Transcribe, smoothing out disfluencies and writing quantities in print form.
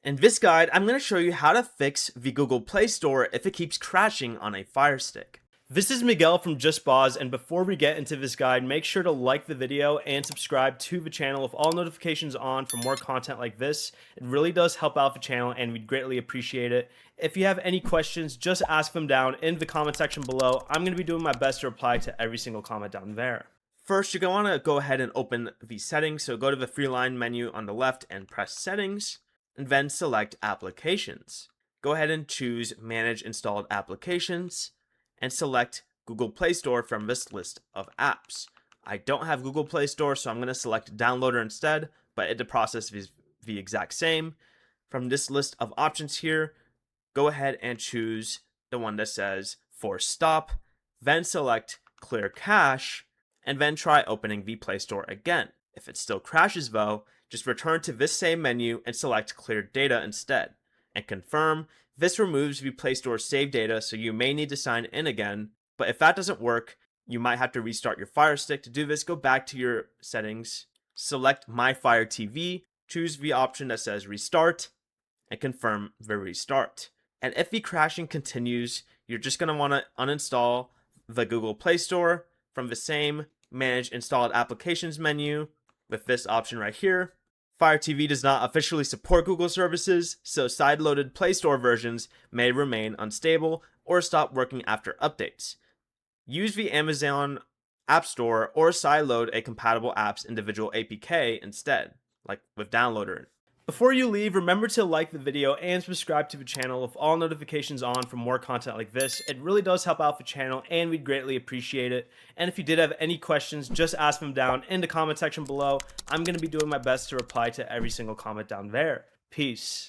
In this guide, I'm going to show you how to fix the Google Play Store if it keeps crashing on a Fire Stick. This is Miguel from Just Boz, and before we get into this guide, make sure to like the video and subscribe to the channel with all notifications on for more content like this. It really does help out the channel and we'd greatly appreciate it. If you have any questions, just ask them down in the comment section below. I'm going to be doing my best to reply to every single comment down there. First, you're going to want to go ahead and open the settings. So go to the three line menu on the left and press settings, and then select applications. Go ahead and choose manage installed applications and select Google Play Store from this list of apps. I don't have Google Play Store, so I'm going to select downloader instead, but the process is the exact same. From this list of options here, go ahead and choose the one that says force stop, then select clear cache, and then try opening the Play Store again. If it still crashes though, just return to this same menu and select clear data instead, and confirm. This removes the Play Store saved data, so you may need to sign in again, but if that doesn't work, you might have to restart your Fire Stick. To do this, go back to your settings, select My Fire TV, choose the option that says restart, and confirm the restart. And if the crashing continues, you're just going to want to uninstall the Google Play Store from the same Manage Installed Applications menu with this option right here. Fire TV does not officially support Google services, so side-loaded Play Store versions may remain unstable or stop working after updates. Use the Amazon App Store or side-load a compatible app's individual APK instead, like with Downloader. Before you leave, remember to like the video and subscribe to the channel with all notifications on for more content like this. It really does help out the channel and we'd greatly appreciate it. And if you did have any questions, just ask them down in the comment section below. I'm going to be doing my best to reply to every single comment down there. Peace.